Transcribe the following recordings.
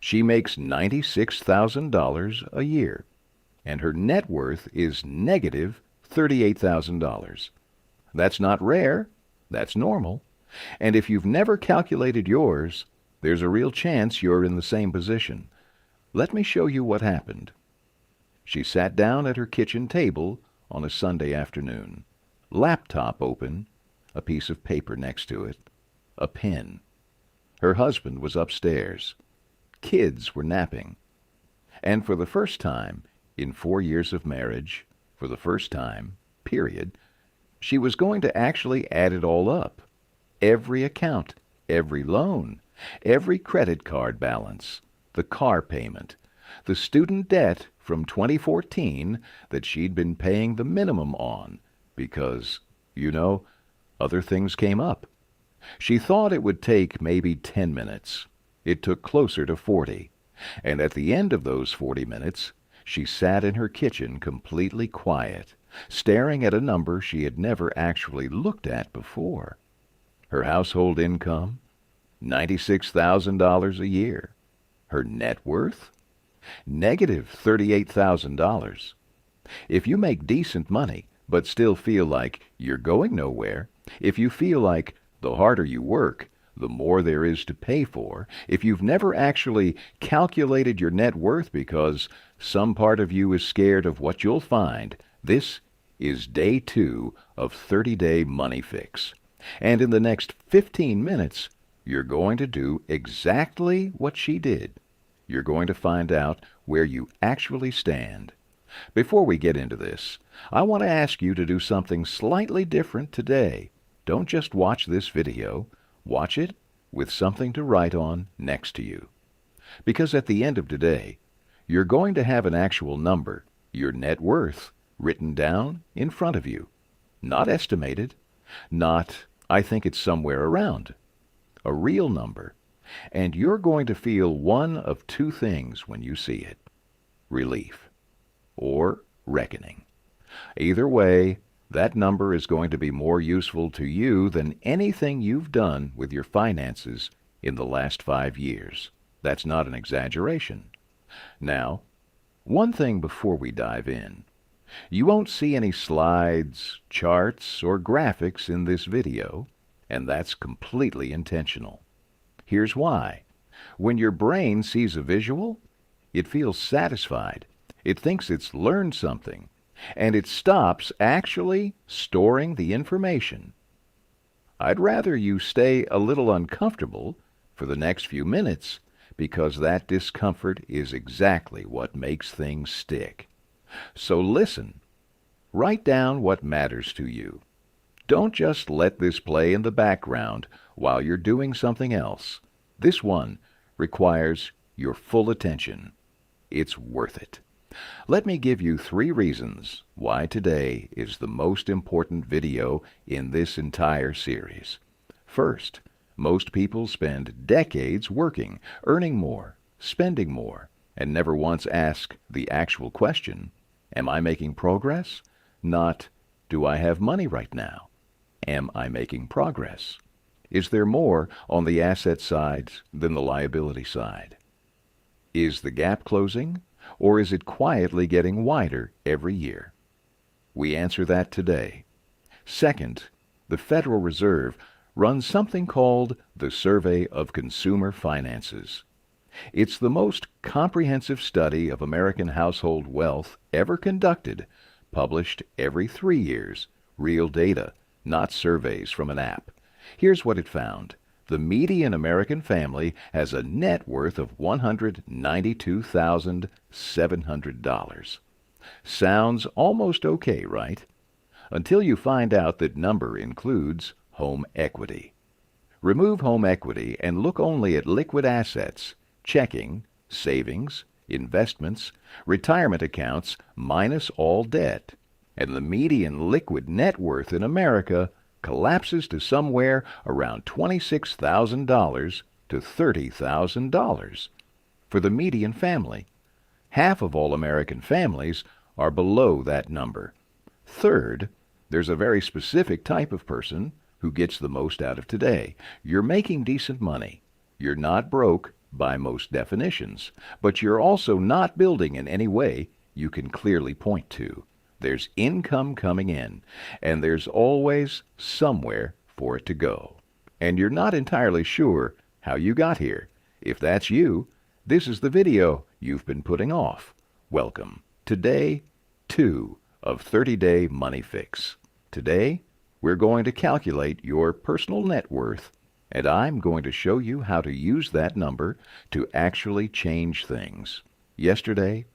She makes $96,000 a year, and her net worth is negative $38,000. That's not rare, that's normal. And if you've never calculated yours, there's a real chance you're in the same position. Let me show you what happened. She sat down at her kitchen table on a Sunday afternoon, laptop open, a piece of paper next to it, a pen. Her husband was upstairs. Kids were napping. And for the first time in 4 years of marriage, for the first time, period, she was going to actually add it all up. Every account, every loan, every credit card balance, the car payment, the student debt from 2014 that she'd been paying the minimum on because, other things came up. She thought it would take maybe 10 minutes. It took closer to 40. And at the end of those 40 minutes, she sat in her kitchen completely quiet, staring at a number she had never actually looked at before. Her household income, $96,000 a year. Her net worth, negative $38,000. If you make decent money but still feel like you're going nowhere, if you feel like the harder you work, the more there is to pay for, if you've never actually calculated your net worth because some part of you is scared of what you'll find, this is day 2 of 30-Day Money Fix. And in the next 15 minutes, you're going to do exactly what she did. You're going to find out where you actually stand. Before we get into this, I want to ask you to do something slightly different today. Don't just watch this video. Watch it with something to write on next to you. Because at the end of today, you're going to have an actual number, your net worth, written down in front of you. Not estimated, not, I think it's somewhere around. A real number. And you're going to feel one of two things when you see it. Relief or reckoning. Either way, that number is going to be more useful to you than anything you've done with your finances in the last 5 years. That's not an exaggeration. Now, one thing before we dive in. You won't see any slides, charts, or graphics in this video, and that's completely intentional. Here's why. When your brain sees a visual, it feels satisfied. It thinks it's learned something, and it stops actually storing the information. I'd rather you stay a little uncomfortable for the next few minutes because that discomfort is exactly what makes things stick. So listen. Write down what matters to you. Don't just let this play in the background while you're doing something else. This one requires your full attention. It's worth it. Let me give you 3 reasons why today is the most important video in this entire series. First, most people spend decades working, earning more, spending more, and never once ask the actual question, am I making progress? Not, do I have money right now? Am I making progress? Is there more on the asset side than the liability side? Is the gap closing, or is it quietly getting wider every year? We answer that today. Second, the Federal Reserve runs something called the Survey of Consumer Finances. It's the most comprehensive study of American household wealth ever conducted, published every 3 years, real data, not surveys from an app. Here's what it found. The median American family has a net worth of $192,700. Sounds almost okay, right? Until you find out that number includes home equity. Remove home equity and look only at liquid assets, checking, savings, investments, retirement accounts, minus all debt. And the median liquid net worth in America collapses to somewhere around $26,000 to $30,000 for the median family. Half of all American families are below that number. Third, there's a very specific type of person who gets the most out of today. You're making decent money. You're not broke, by most definitions, but you're also not building in any way you can clearly point to. There's income coming in, and there's always somewhere for it to go. And you're not entirely sure how you got here. If that's you, this is the video you've been putting off. Welcome to day 2 of 30-Day Money Fix. Today, we're going to calculate your personal net worth, and I'm going to show you how to use that number to actually change things. Yesterday,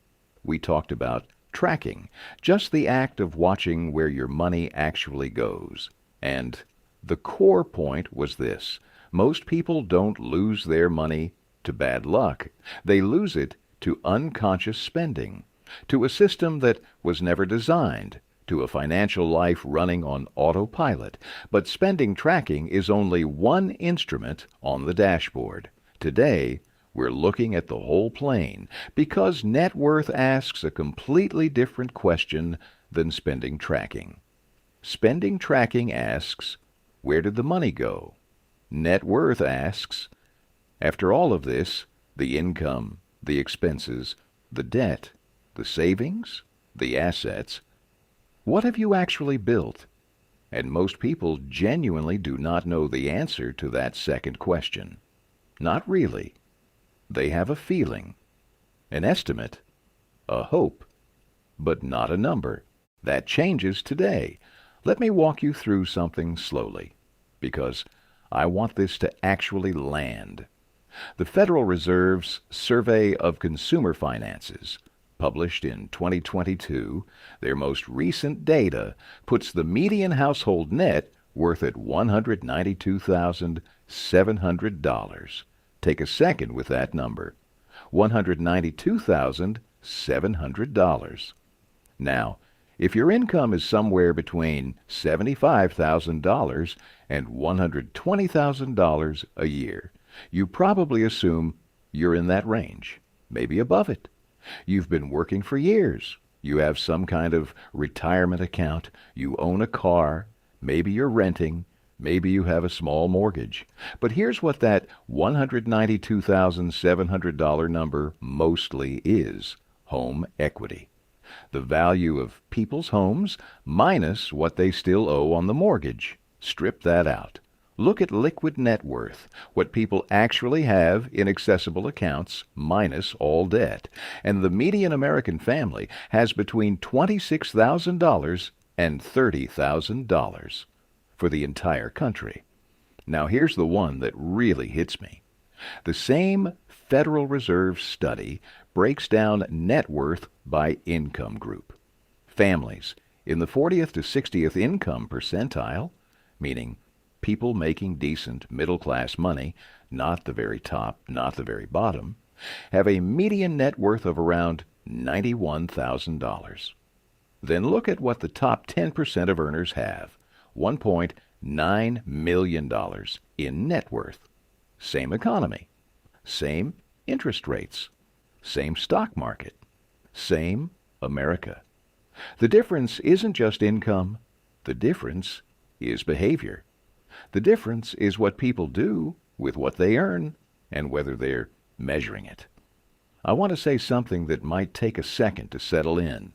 we talked about tracking, just the act of watching where your money actually goes. And the core point was this: most people don't lose their money to bad luck. They lose it to unconscious spending, to a system that was never designed, to a financial life running on autopilot. But spending tracking is only one instrument on the dashboard. Today, we're looking at the whole plane because net worth asks a completely different question than spending tracking. Spending tracking asks, where did the money go? Net worth asks, after all of this, the income, the expenses, the debt, the savings, the assets, what have you actually built? And most people genuinely do not know the answer to that second question. Not really. They have a feeling, an estimate, a hope, but not a number. That changes today. Let me walk you through something slowly, because I want this to actually land. The Federal Reserve's Survey of Consumer Finances, published in 2022, their most recent data puts the median household net worth at $192,700. Take a second with that number. $192,700. Now, if your income is somewhere between $75,000 and $120,000 a year, you probably assume you're in that range, maybe above it. You've been working for years. You have some kind of retirement account. You own a car. Maybe you're renting. Maybe you have a small mortgage. But here's what that $192,700 number mostly is: home equity. The value of people's homes minus what they still owe on the mortgage. Strip that out. Look at liquid net worth, what people actually have in accessible accounts minus all debt. And the median American family has between $26,000 and $30,000 for the entire country. Now here's the one that really hits me. The same Federal Reserve study breaks down net worth by income group. Families in the 40th to 60th income percentile, meaning people making decent middle-class money, not the very top, not the very bottom, have a median net worth of around $91,000. Then look at what the top 10% of earners have: $1.9 million in net worth. Same economy, same interest rates, same stock market, same America. The difference isn't just income. The difference is behavior. The difference is what people do with what they earn and whether they're measuring it. I want to say something that might take a second to settle in.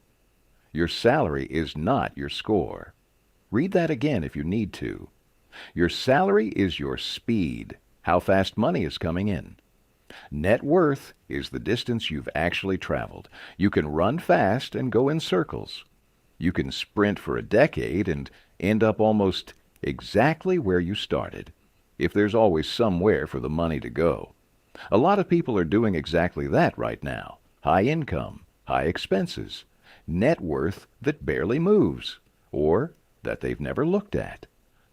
Your salary is not your score. Read that again if you need to. Your salary is your speed, how fast money is coming in. Net worth is the distance you've actually traveled. You can run fast and go in circles. You can sprint for a decade and end up almost exactly where you started, if there's always somewhere for the money to go. A lot of people are doing exactly that right now. High income, high expenses, net worth that barely moves, or that they've never looked at.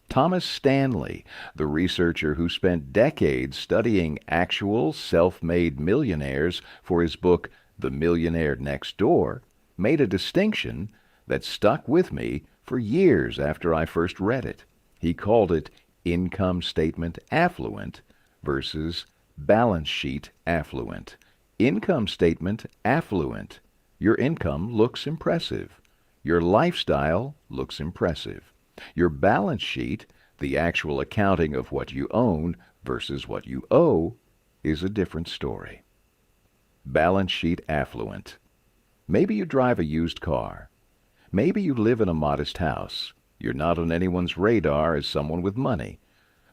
Thomas Stanley, the researcher who spent decades studying actual self-made millionaires for his book The Millionaire Next Door, made a distinction that stuck with me for years after I first read it. He called it income statement affluent versus balance sheet affluent. Income statement affluent. Your income looks impressive. Your lifestyle looks impressive. Your balance sheet, the actual accounting of what you own versus what you owe, is a different story. Balance sheet affluent. Maybe you drive a used car. Maybe you live in a modest house. You're not on anyone's radar as someone with money.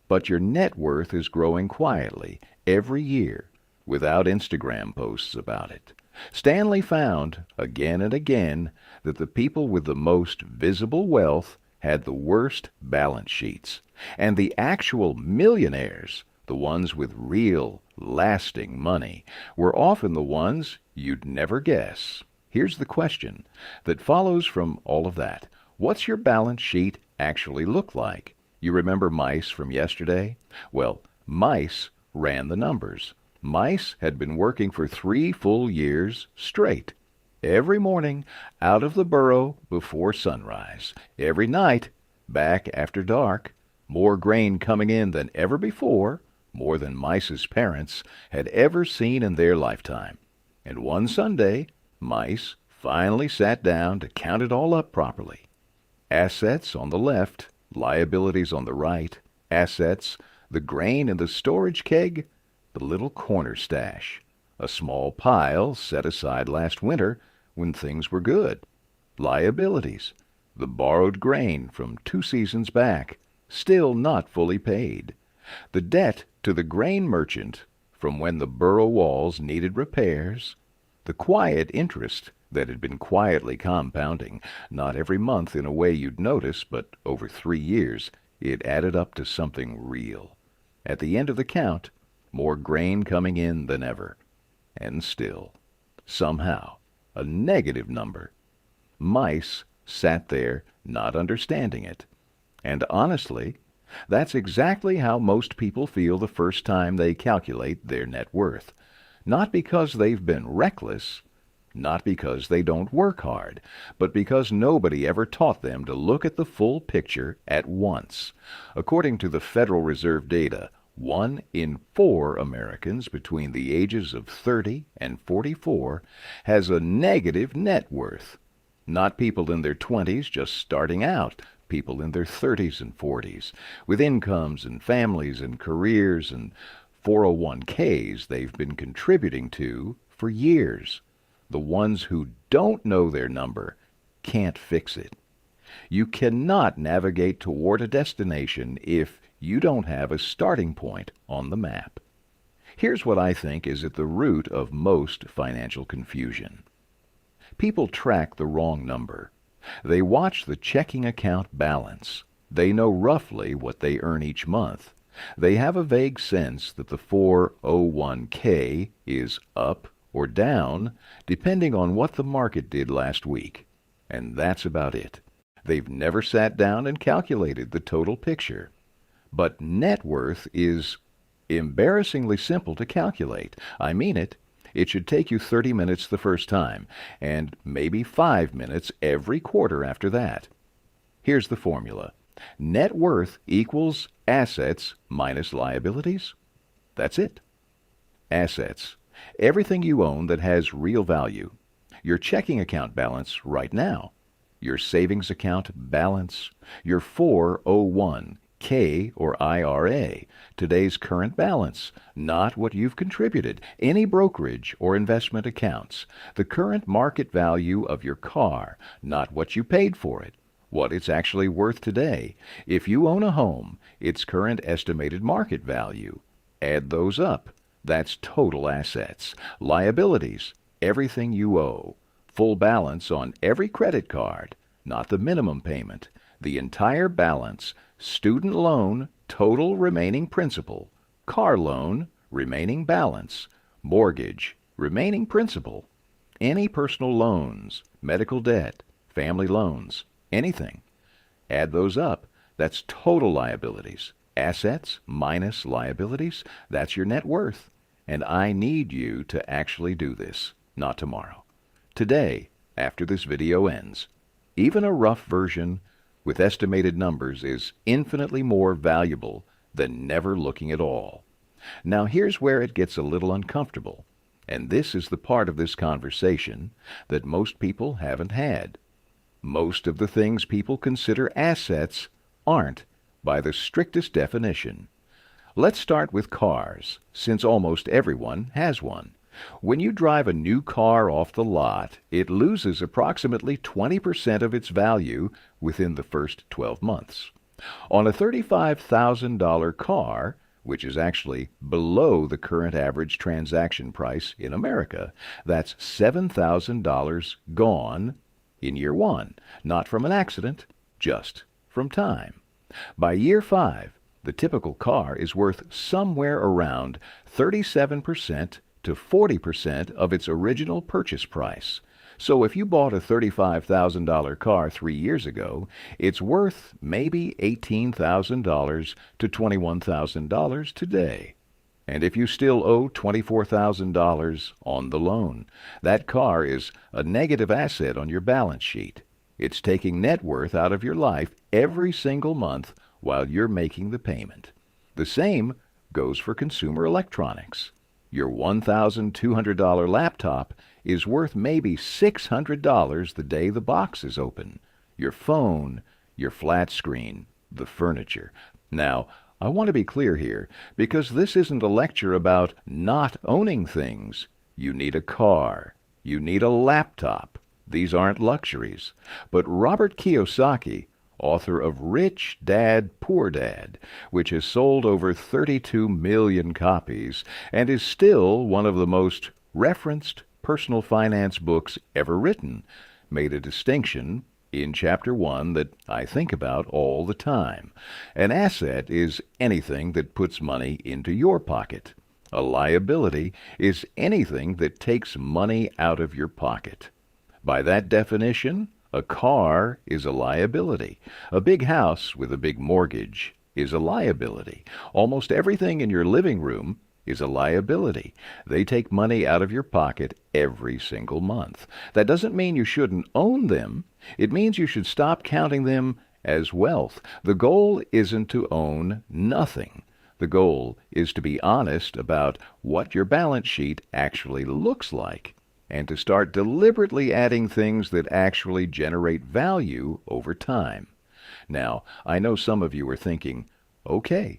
But your net worth is growing quietly every year without Instagram posts about it. Stanley found, again and again, that the people with the most visible wealth had the worst balance sheets. And the actual millionaires, the ones with real, lasting money, were often the ones you'd never guess. Here's the question that follows from all of that. What's your balance sheet actually look like? You remember mice from yesterday? Well, mice ran the numbers. Mice had been working for 3 full years straight. Every morning, out of the burrow before sunrise. Every night, back after dark. More grain coming in than ever before, more than mice's parents had ever seen in their lifetime. And one Sunday, mice finally sat down to count it all up properly. Assets on the left, liabilities on the right. Assets, the grain in the storage keg, the little corner stash, a small pile set aside last winter when things were good. Liabilities, the borrowed grain from 2 seasons back, still not fully paid. The debt to the grain merchant from when the burrow walls needed repairs. The quiet interest that had been quietly compounding, not every month in a way you'd notice, but over 3 years, it added up to something real. At the end of the count, more grain coming in than ever. And still, somehow, a negative number. Mice sat there not understanding it. And honestly, that's exactly how most people feel the first time they calculate their net worth. Not because they've been reckless, not because they don't work hard, but because nobody ever taught them to look at the full picture at once. According to the Federal Reserve data, 1 in 4 Americans between the ages of 30 and 44 has a negative net worth. Not people in their 20s just starting out, people in their 30s and 40s, with incomes and families and careers and 401ks they've been contributing to for years. The ones who don't know their number can't fix it. You cannot navigate toward a destination if you don't have a starting point on the map. Here's what I think is at the root of most financial confusion. People track the wrong number. They watch the checking account balance. They know roughly what they earn each month. They have a vague sense that the 401k is up or down depending on what the market did last week. And that's about it. They've never sat down and calculated the total picture. But net worth is embarrassingly simple to calculate. I mean it. It should take you 30 minutes the first time, and maybe 5 minutes every quarter after that. Here's the formula. Net worth equals assets minus liabilities. That's it. Assets. Everything you own that has real value. Your checking account balance right now. Your savings account balance. Your 401k or IRA. Today's current balance. Not what you've contributed. Any brokerage or investment accounts. The current market value of your car. Not what you paid for it. What it's actually worth today. If you own a home, its current estimated market value. Add those up. That's total assets. Liabilities. Everything you owe. Full balance on every credit card. Not the minimum payment. The entire balance. Student loan, total remaining principal. Car loan, remaining balance. Mortgage, remaining principal. Any personal loans, medical debt, family loans, anything. Add those up. That's total liabilities. Assets minus liabilities, that's your net worth. And I need you to actually do this, not tomorrow. Today, after this video ends. Even a rough version with estimated numbers is infinitely more valuable than never looking at all. Now here's where it gets a little uncomfortable, and this is the part of this conversation that most people haven't had. Most of the things people consider assets aren't, by the strictest definition. Let's start with cars, since almost everyone has one. When you drive a new car off the lot, it loses approximately 20% of its value within the first 12 months. On a $35,000 car, which is actually below the current average transaction price in America, that's $7,000 gone in year one, not from an accident, just from time. By year 5, the typical car is worth somewhere around 37% to 40% of its original purchase price. So if you bought a $35,000 car 3 years ago, it's worth maybe $18,000 to $21,000 today. And if you still owe $24,000 on the loan, that car is a negative asset on your balance sheet. It's taking net worth out of your life every single month while you're making the payment. The same goes for consumer electronics. Your $1,200 laptop is worth maybe $600 the day the box is open. Your phone, your flat screen, the furniture. Now, I want to be clear here, because this isn't a lecture about not owning things. You need a car. You need a laptop. These aren't luxuries. But Robert Kiyosaki, author of Rich Dad, Poor Dad, which has sold over 32 million copies and is still one of the most referenced personal finance books ever written, made a distinction in Chapter 1 that I think about all the time. An asset is anything that puts money into your pocket. A liability is anything that takes money out of your pocket. By that definition, a car is a liability. A big house with a big mortgage is a liability. Almost everything in your living room is a liability. They take money out of your pocket every single month. That doesn't mean you shouldn't own them. It means you should stop counting them as wealth. The goal isn't to own nothing. The goal is to be honest about what your balance sheet actually looks like, and to start deliberately adding things that actually generate value over time. Now, I know some of you are thinking, okay,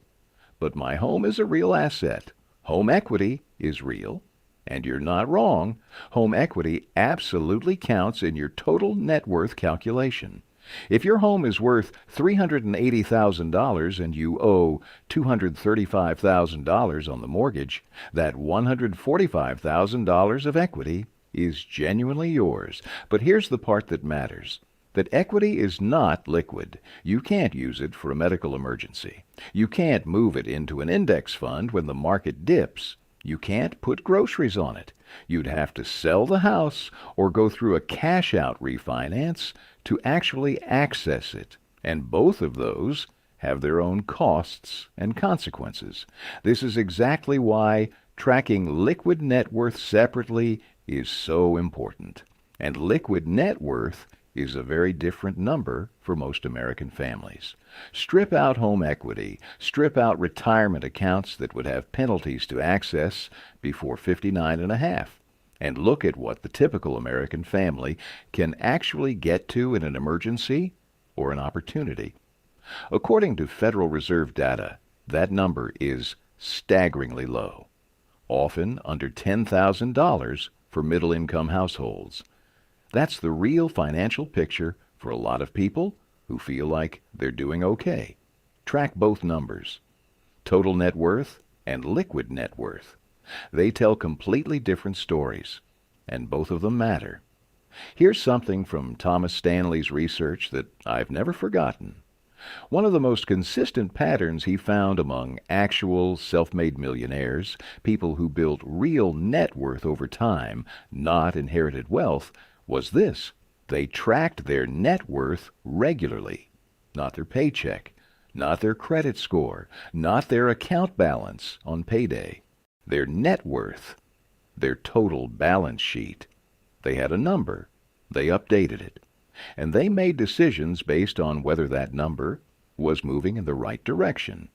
but my home is a real asset. Home equity is real, and you're not wrong. Home equity absolutely counts in your total net worth calculation. If your home is worth $380,000 and you owe $235,000 on the mortgage, that $145,000 of equity is genuinely yours. But here's the part that matters. That equity is not liquid. You can't use it for a medical emergency. You can't move it into an index fund when the market dips. You can't put groceries on it. You'd have to sell the house or go through a cash-out refinance to actually access it. And both of those have their own costs and consequences. This is exactly why tracking liquid net worth separately is so important. And liquid net worth is a very different number for most American families. Strip out home equity, strip out retirement accounts that would have penalties to access before 59 and a half, and look at what the typical American family can actually get to in an emergency or an opportunity. According to Federal Reserve data, that number is staggeringly low, often under $10,000 for middle-income households. That's the real financial picture for a lot of people who feel like they're doing okay. Track both numbers, total net worth and liquid net worth. They tell completely different stories, and both of them matter. Here's something from Thomas Stanley's research that I've never forgotten. One of the most consistent patterns he found among actual self-made millionaires, people who built real net worth over time, not inherited wealth, was this: they tracked their net worth regularly. Not their paycheck, not their credit score, not their account balance on payday. Their net worth, their total balance sheet. They had a number. They updated it. And they made decisions based on whether that number was moving in the right direction.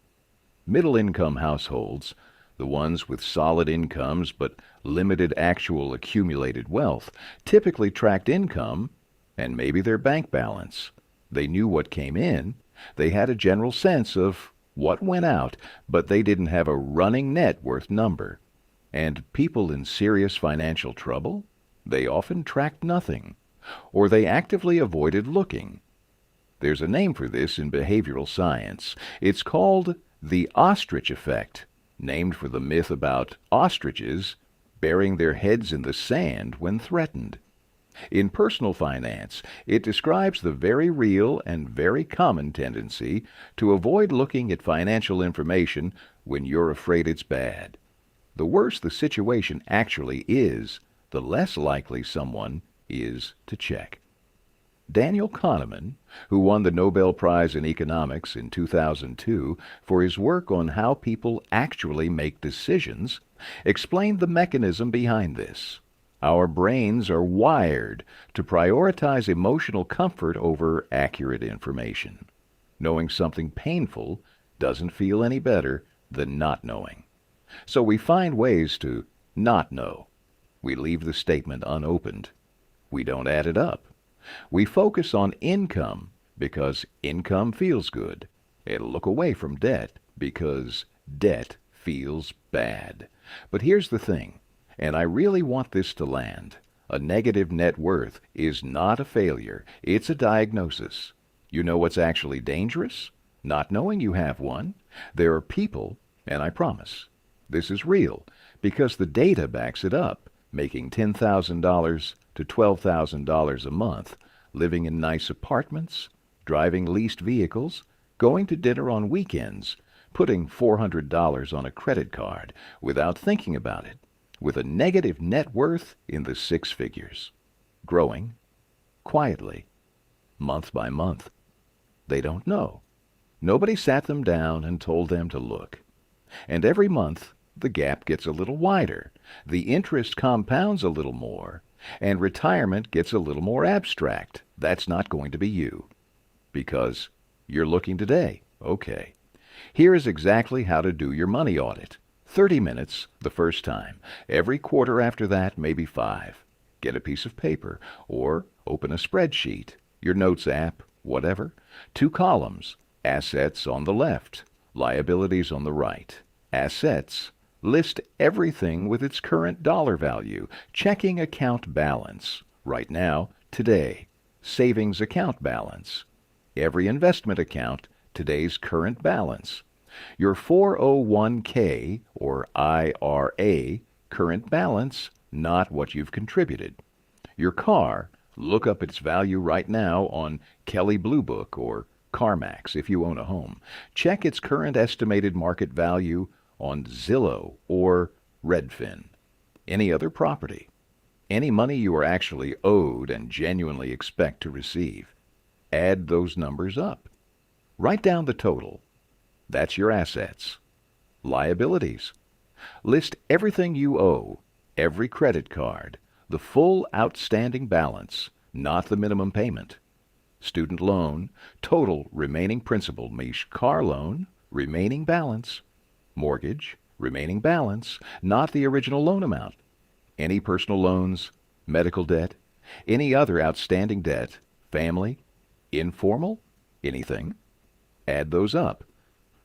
Middle-income households, the ones with solid incomes but limited actual accumulated wealth, typically tracked income and maybe their bank balance. They knew what came in. They had a general sense of what went out, but they didn't have a running net worth number. And people in serious financial trouble, they often tracked nothing, or they actively avoided looking. There's a name for this in behavioral science. It's called the ostrich effect, named for the myth about ostriches burying their heads in the sand when threatened. In personal finance, it describes the very real and very common tendency to avoid looking at financial information when you're afraid it's bad. The worse the situation actually is, the less likely someone is to check. Daniel Kahneman, who won the Nobel Prize in Economics in 2002 for his work on how people actually make decisions, explained the mechanism behind this. Our brains are wired to prioritize emotional comfort over accurate information. Knowing something painful doesn't feel any better than not knowing. So we find ways to not know. We leave the statement unopened. We don't add it up. We focus on income because income feels good, and look away from debt because debt feels bad. But here's the thing, and I really want this to land. A negative net worth is not a failure. It's a diagnosis. You know what's actually dangerous? Not knowing you have one. There are people, and I promise, this is real, because the data backs it up, making $10,000 to $12,000 a month, living in nice apartments, driving leased vehicles, going to dinner on weekends, putting $400 on a credit card without thinking about it, with a negative net worth in the six figures, growing quietly, month by month. They don't know. Nobody sat them down and told them to look. And every month, the gap gets a little wider, the interest compounds a little more, and retirement gets a little more abstract. That's not going to be you. Because you're looking today. Okay. Here is exactly how to do your money audit. 30 minutes the first time. Every quarter after that, maybe 5. Get a piece of paper or open a spreadsheet, your notes app, whatever. 2 columns. Assets on the left, liabilities on the right. Assets. List everything with its current dollar value. Checking account balance. Right now, today. Savings account balance. Every investment account, today's current balance. Your 401k or IRA current balance, not what you've contributed. Your car, look up its value right now on Kelley Blue Book or CarMax if you own a home. Check its current estimated market value on Zillow or Redfin. Any other property. Any money you are actually owed and genuinely expect to receive. Add those numbers up. Write down the total. That's your assets. Liabilities. List everything you owe, every credit card, the full outstanding balance, not the minimum payment. Student loan, total remaining principal, car loan, remaining balance. Mortgage, remaining balance, not the original loan amount. Any personal loans, medical debt, any other outstanding debt, family, informal, anything. Add those up.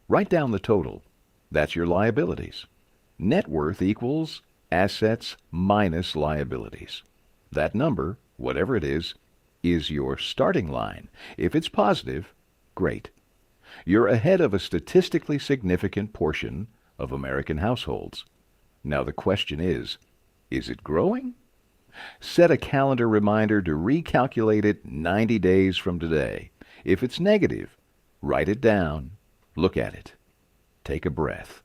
Write down the total. That's your liabilities. Net worth equals assets minus liabilities. That number, whatever it is your starting line. If it's positive, great. You're ahead of a statistically significant portion of American households. Now the question is it growing? Set a calendar reminder to recalculate it 90 days from today. If it's negative, write it down, look at it, take a breath.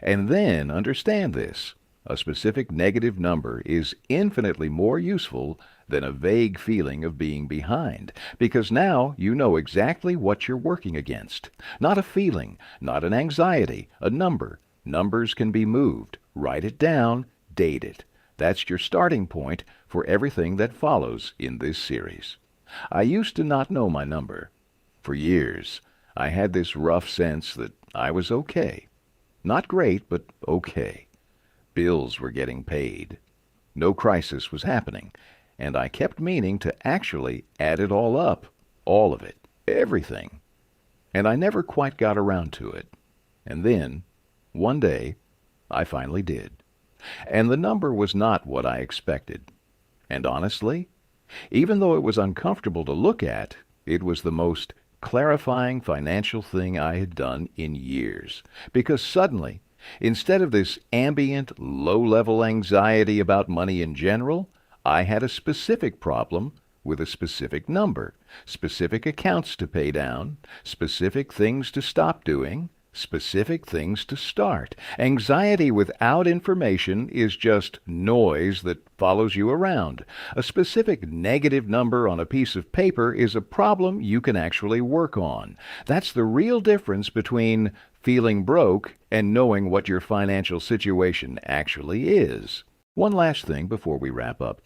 And then understand this. A specific negative number is infinitely more useful than a vague feeling of being behind, because now you know exactly what you're working against. Not a feeling, not an anxiety, a number. Numbers can be moved. Write it down, date it. That's your starting point for everything that follows in this series. I used to not know my number. For years, I had this rough sense that I was okay. Not great, but okay. Bills were getting paid. No crisis was happening, and I kept meaning to actually add it all up, all of it, everything. and I never quite got around to it. And then, one day, I finally did. And the number was not what I expected. And honestly, even though it was uncomfortable to look at, it was the most clarifying financial thing I had done in years. Because suddenly, instead of this ambient, low-level anxiety about money in general, I had a specific problem with a specific number, specific accounts to pay down, specific things to stop doing, specific things to start. Anxiety without information is just noise that follows you around. A specific negative number on a piece of paper is a problem you can actually work on. That's the real difference between feeling broke and knowing what your financial situation actually is. One last thing before we wrap up.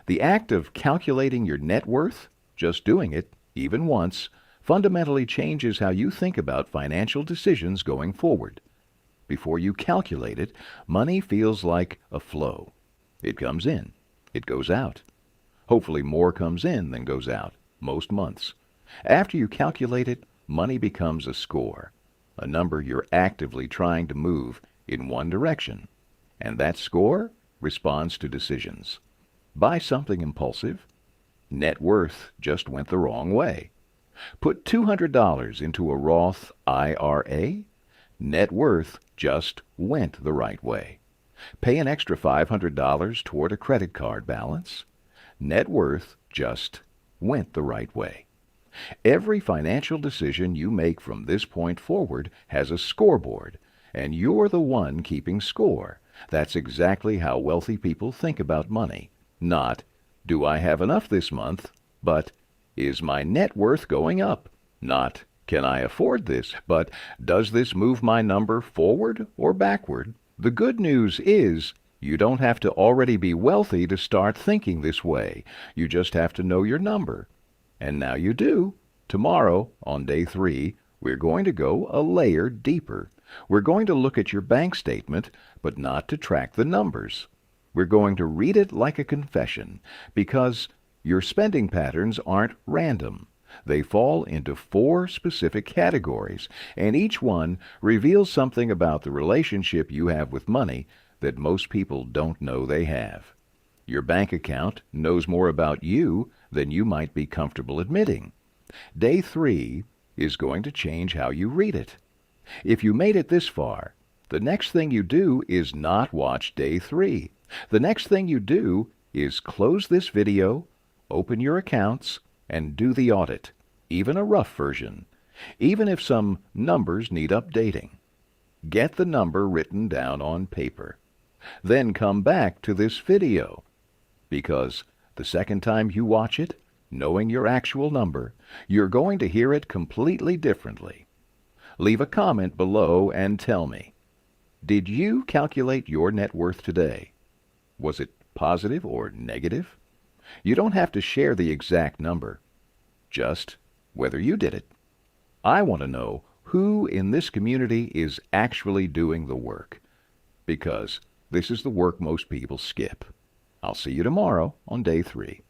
The act of calculating your net worth, just doing it, even once, fundamentally changes how you think about financial decisions going forward. Before you calculate it, money feels like a flow. It comes in. It goes out. Hopefully more comes in than goes out, most months. After you calculate it, money becomes a score, a number you're actively trying to move in one direction. And that score responds to decisions. Buy something impulsive. Net worth just went the wrong way. Put $200 into a Roth IRA. Net worth just went the right way. Pay an extra $500 toward a credit card balance. Net worth just went the right way. Every financial decision you make from this point forward has a scoreboard, and you're the one keeping score. That's exactly how wealthy people think about money. Not, do I have enough this month, but is my net worth going up? Not, can I afford this, but does this move my number forward or backward? The good news is you don't have to already be wealthy to start thinking this way. You just have to know your number. And now you do. Tomorrow, on day 3, we're going to go a layer deeper. We're going to look at your bank statement, but not to track the numbers. We're going to read it like a confession, because your spending patterns aren't random. They fall into 4 specific categories, and each one reveals something about the relationship you have with money that most people don't know they have. Your bank account knows more about you than you might be comfortable admitting. Day 3 is going to change how you read it. If you made it this far, the next thing you do is not watch day 3. The next thing you do is close this video, open your accounts, and do the audit, even a rough version, even if some numbers need updating. Get the number written down on paper. Then come back to this video, because the second time you watch it, knowing your actual number, you're going to hear it completely differently. Leave a comment below and tell me, did you calculate your net worth today? Was it positive or negative? You don't have to share the exact number, just whether you did it. I want to know who in this community is actually doing the work, because this is the work most people skip. I'll see you tomorrow on day 3.